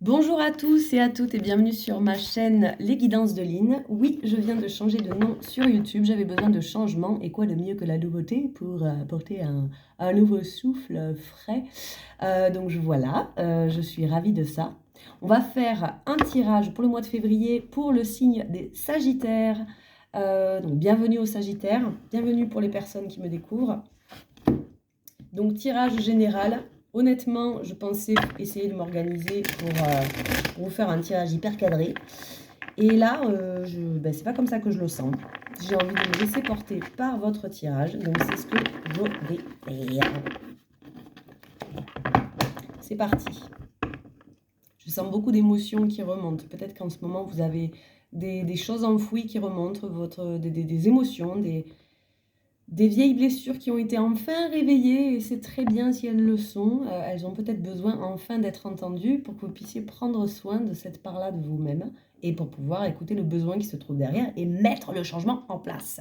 Bonjour à tous et à toutes et bienvenue sur ma chaîne Les Guidances de Lynn. Oui, je viens de changer de nom sur YouTube, j'avais besoin de changement et quoi de mieux que la nouveauté pour apporter un nouveau souffle frais. Donc voilà, je suis ravie de ça. On va faire un tirage pour le mois de février pour le signe des Sagittaires. Donc bienvenue aux Sagittaires, bienvenue pour les personnes qui me découvrent. Donc tirage général. Honnêtement, je pensais essayer de m'organiser pour vous faire un tirage hyper cadré. Et là, c'est pas comme ça que je le sens. J'ai envie de me laisser porter par votre tirage. Donc c'est ce que je vais faire. C'est parti. Je sens beaucoup d'émotions qui remontent. Peut-être qu'en ce moment, vous avez des choses enfouies qui remontent, des émotions, des vieilles blessures qui ont été enfin réveillées, et c'est très bien si elles le sont. Elles ont peut-être besoin enfin d'être entendues pour que vous puissiez prendre soin de cette part-là de vous-même et pour pouvoir écouter le besoin qui se trouve derrière et mettre le changement en place.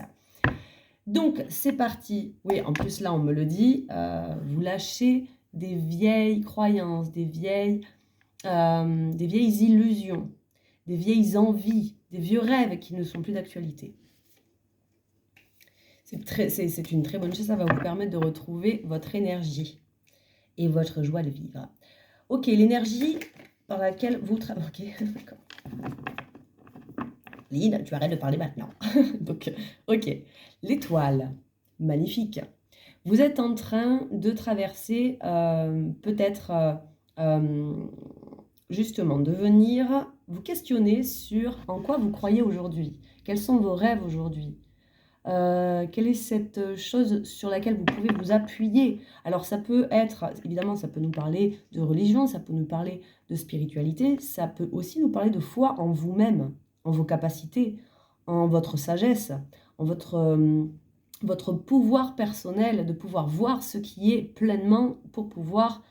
Donc, c'est parti. Oui, en plus, là, on me le dit, vous lâchez des vieilles croyances, des vieilles illusions, des vieilles envies, des vieux rêves qui ne sont plus d'actualité. C'est une très bonne chose, ça va vous permettre de retrouver votre énergie et votre joie de vivre. Ok, l'énergie par laquelle vous travaillez. Ok, d'accord. Lynn, tu arrêtes de parler maintenant. Donc, ok. L'étoile, magnifique. Vous êtes en train de traverser peut-être justement de venir vous questionner sur en quoi vous croyez aujourd'hui. Quels sont vos rêves aujourd'hui? Quelle est cette chose sur laquelle vous pouvez vous appuyer? Alors ça peut être, évidemment, ça peut nous parler de religion, ça peut nous parler de spiritualité, ça peut aussi nous parler de foi en vous-même, en vos capacités, en votre sagesse, en votre pouvoir personnel, de pouvoir voir ce qui est pleinement pour pouvoir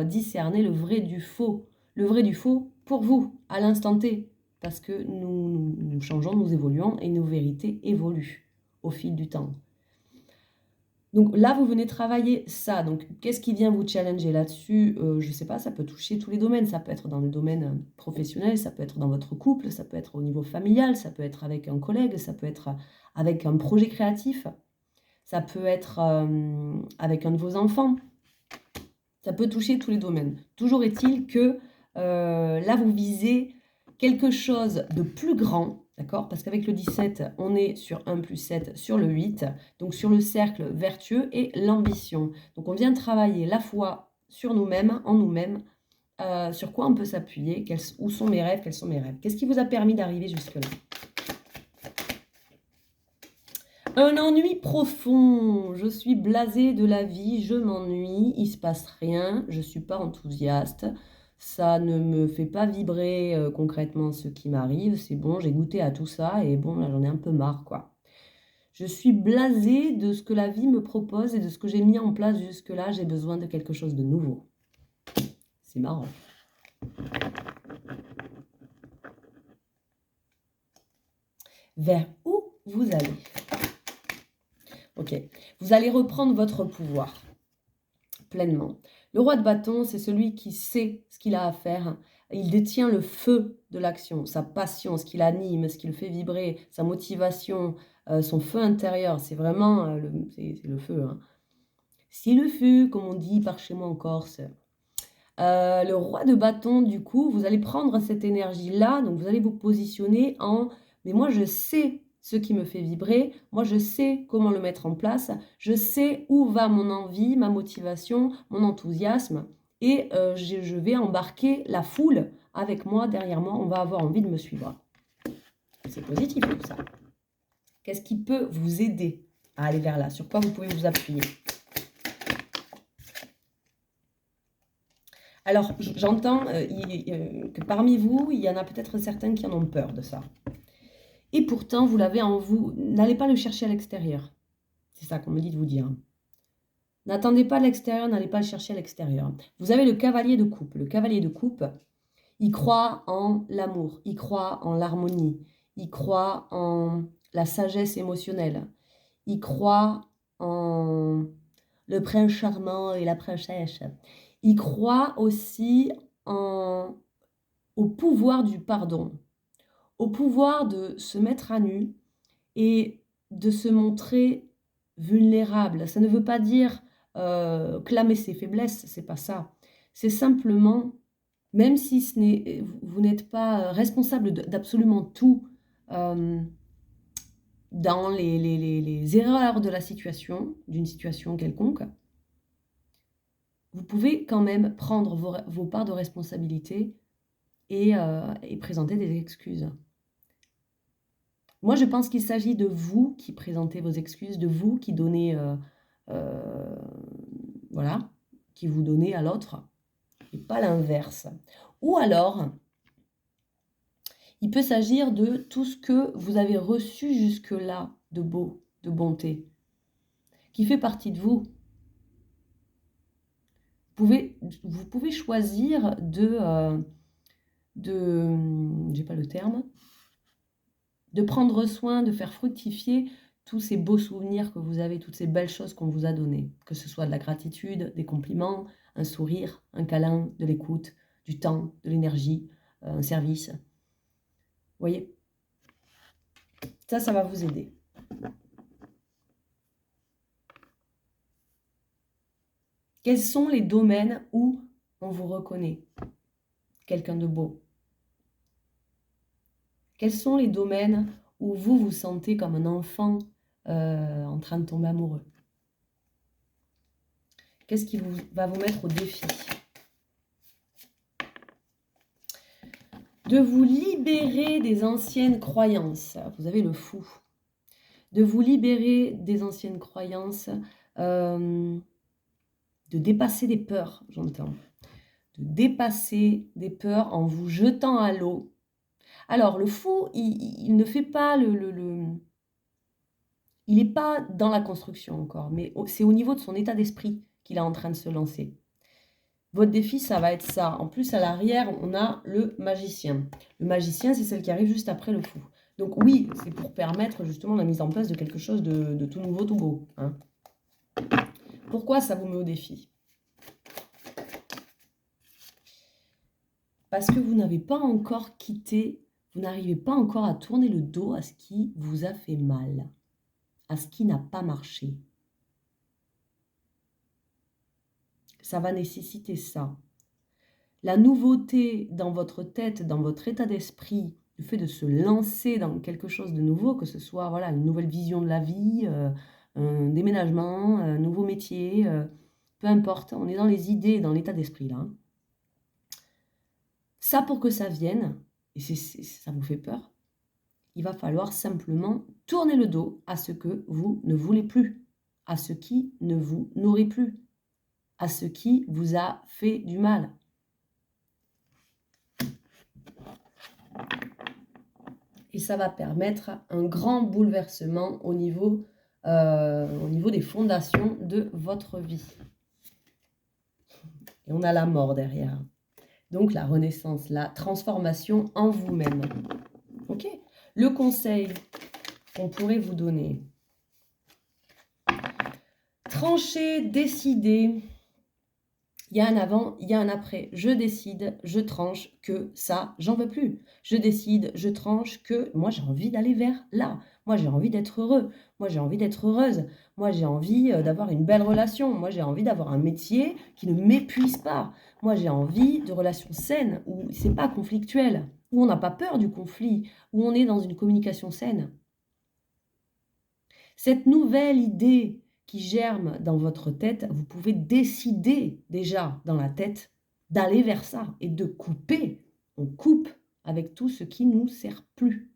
discerner le vrai du faux. Le vrai du faux pour vous, à l'instant T, parce que nous changeons, nous évoluons et nos vérités évoluent au fil du temps. Donc là, vous venez travailler ça. Donc, qu'est-ce qui vient vous challenger là-dessus? Je ne sais pas, ça peut toucher tous les domaines. Ça peut être dans le domaine professionnel, ça peut être dans votre couple, ça peut être au niveau familial, ça peut être avec un collègue, ça peut être avec un projet créatif, ça peut être avec un de vos enfants. Ça peut toucher tous les domaines. Toujours est-il que là, vous visez quelque chose de plus grand, d'accord? Parce qu'avec le 17, on est sur 1 plus 7 sur le 8, donc sur le cercle vertueux et l'ambition. Donc on vient travailler la foi sur nous-mêmes, en nous-mêmes, sur quoi on peut s'appuyer, où sont mes rêves, quels sont mes rêves. Qu'est-ce qui vous a permis d'arriver jusque-là? Un ennui profond, je suis blasée de la vie, je m'ennuie, il se passe rien, je suis pas enthousiaste, ça ne me fait pas vibrer concrètement ce qui m'arrive, c'est bon, j'ai goûté à tout ça et bon, là j'en ai un peu marre quoi. Je suis blasée de ce que la vie me propose et de ce que j'ai mis en place jusque-là, j'ai besoin de quelque chose de nouveau. C'est marrant. Vers où vous allez? Ok, vous allez reprendre votre pouvoir pleinement. Le roi de bâton, c'est celui qui sait ce qu'il a à faire. Il détient le feu de l'action, sa passion, ce qui l'anime, ce qui le fait vibrer, sa motivation, son feu intérieur. C'est vraiment c'est le feu. Hein. Si le feu, comme on dit par chez moi en Corse. Le roi de bâton, du coup, vous allez prendre cette énergie-là, donc vous allez vous positionner en « mais moi je sais ce qui me fait vibrer, moi je sais comment le mettre en place, je sais où va mon envie, ma motivation, mon enthousiasme, et je vais embarquer la foule avec moi, derrière moi, on va avoir envie de me suivre. » C'est positif tout ça. Qu'est-ce qui peut vous aider à aller vers là? Sur quoi vous pouvez vous appuyer? Alors, j'entends que parmi vous, il y en a peut-être certains qui en ont peur de ça. Et pourtant, vous l'avez en vous. N'allez pas le chercher à l'extérieur. C'est ça qu'on me dit de vous dire. N'attendez pas à l'extérieur, n'allez pas le chercher à l'extérieur. Vous avez le cavalier de coupe. Le cavalier de coupe, il croit en l'amour, il croit en l'harmonie, il croit en la sagesse émotionnelle, il croit en le prince charmant et la princesse. Il croit aussi en au pouvoir du pardon, au pouvoir de se mettre à nu et de se montrer vulnérable. Ça ne veut pas dire clamer ses faiblesses, c'est pas ça. C'est simplement, même si vous n'êtes pas responsable d'absolument tout dans les erreurs de la situation, d'une situation quelconque, vous pouvez quand même prendre vos parts de responsabilité et présenter des excuses. Moi, je pense qu'il s'agit de vous qui présentez vos excuses, de vous qui donnez, voilà, qui vous donnez à l'autre, et pas l'inverse. Ou alors, il peut s'agir de tout ce que vous avez reçu jusque-là de beau, de bonté, qui fait partie de vous. Vous pouvez choisir j'ai pas le terme, de prendre soin, de faire fructifier tous ces beaux souvenirs que vous avez, toutes ces belles choses qu'on vous a données, que ce soit de la gratitude, des compliments, un sourire, un câlin, de l'écoute, du temps, de l'énergie, un service. Vous voyez? Ça va vous aider. Quels sont les domaines où on vous reconnaît quelqu'un de beau? Quels sont les domaines où vous vous sentez comme un enfant en train de tomber amoureux? Qu'est-ce qui va vous mettre au défi? De vous libérer des anciennes croyances. Vous avez le fou. De vous libérer des anciennes croyances, de dépasser des peurs, j'entends. De dépasser des peurs en vous jetant à l'eau. Alors, le fou, il ne fait pas il n'est pas dans la construction encore, mais c'est au niveau de son état d'esprit qu'il est en train de se lancer. Votre défi, ça va être ça. En plus, à l'arrière, on a le magicien. Le magicien, c'est celle qui arrive juste après le fou. Donc oui, c'est pour permettre justement la mise en place de quelque chose de tout nouveau, tout beau. Hein. Pourquoi ça vous met au défi? Parce que vous n'avez pas encore quitté, vous n'arrivez pas encore à tourner le dos à ce qui vous a fait mal, à ce qui n'a pas marché. Ça va nécessiter ça. La nouveauté dans votre tête, dans votre état d'esprit, le fait de se lancer dans quelque chose de nouveau, que ce soit voilà, une nouvelle vision de la vie, un déménagement, un nouveau métier, peu importe, on est dans les idées, dans l'état d'esprit là. Hein. Ça, pour que ça vienne, et ça vous fait peur, il va falloir simplement tourner le dos à ce que vous ne voulez plus, à ce qui ne vous nourrit plus, à ce qui vous a fait du mal. Et ça va permettre un grand bouleversement au niveau des fondations de votre vie. Et on a la mort derrière. Donc la renaissance, la transformation en vous-même. Ok ? Le conseil qu'on pourrait vous donner. Trancher, décider. Il y a un avant, il y a un après. Je décide, je tranche que ça, j'en veux plus. Je décide, je tranche que moi, j'ai envie d'aller vers là. Moi, j'ai envie d'être heureux. Moi, j'ai envie d'être heureuse. Moi, j'ai envie d'avoir une belle relation. Moi, j'ai envie d'avoir un métier qui ne m'épuise pas. Moi, j'ai envie de relations saines où c'est pas conflictuel, où on n'a pas peur du conflit, où on est dans une communication saine. Cette nouvelle idée qui germe dans votre tête, vous pouvez décider déjà dans la tête d'aller vers ça et de couper. On coupe avec tout ce qui ne nous sert plus.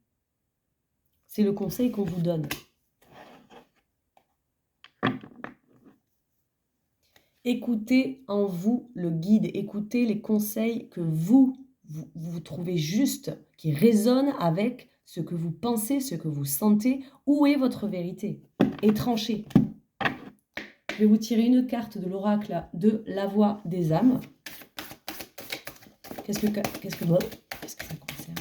C'est le conseil qu'on vous donne. Écoutez en vous le guide, écoutez les conseils que vous trouvez justes, qui résonnent avec ce que vous pensez, ce que vous sentez. Où est votre vérité? Et tranchez. Je vais vous tirer une carte de l'oracle de la voix des âmes. Qu'est-ce que ça concerne?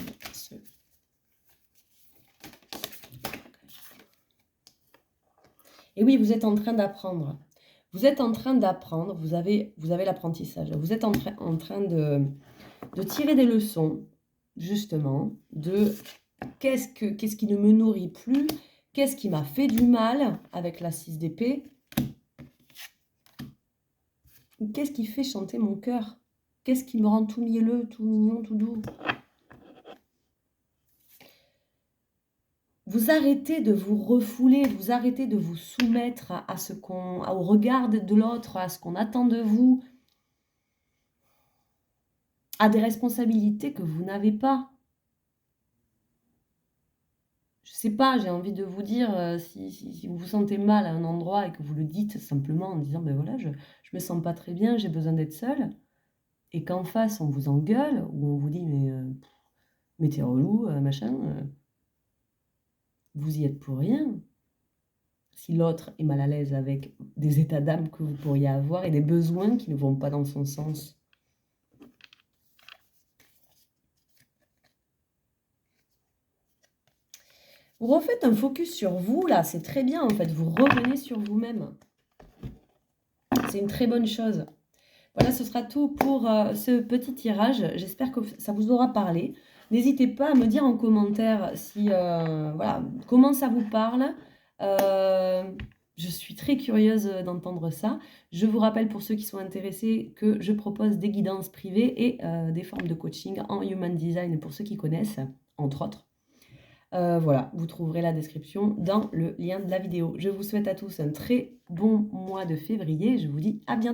Et oui, vous êtes en train d'apprendre. Vous êtes en train d'apprendre, vous avez l'apprentissage. Vous êtes en train de tirer des leçons justement de qu'est-ce qui ne me nourrit plus, qu'est-ce qui m'a fait du mal avec la 6 d'épée, qu'est-ce qui fait chanter mon cœur, qu'est-ce qui me rend tout mielleux, tout mignon, tout doux. Vous arrêtez de vous refouler, vous arrêtez de vous soumettre au regard de l'autre, à ce qu'on attend de vous, à des responsabilités que vous n'avez pas. Je sais pas, j'ai envie de vous dire, si vous vous sentez mal à un endroit et que vous le dites simplement en disant: «Ben voilà, je me sens pas très bien, j'ai besoin d'être seule», et qu'en face on vous engueule ou on vous dit: mais tu relou, machin», vous y êtes pour rien. Si l'autre est mal à l'aise avec des états d'âme que vous pourriez avoir et des besoins qui ne vont pas dans son sens. Vous refaites un focus sur vous, là, c'est très bien, en fait. Vous revenez sur vous-même. C'est une très bonne chose. Voilà, ce sera tout pour ce petit tirage. J'espère que ça vous aura parlé. N'hésitez pas à me dire en commentaire si, voilà, comment ça vous parle. Je suis très curieuse d'entendre ça. Je vous rappelle, pour ceux qui sont intéressés, que je propose des guidances privées et des formes de coaching en Human Design pour ceux qui connaissent, entre autres. Voilà, vous trouverez la description dans le lien de la vidéo. Je vous souhaite à tous un très bon mois de février. Je vous dis à bientôt.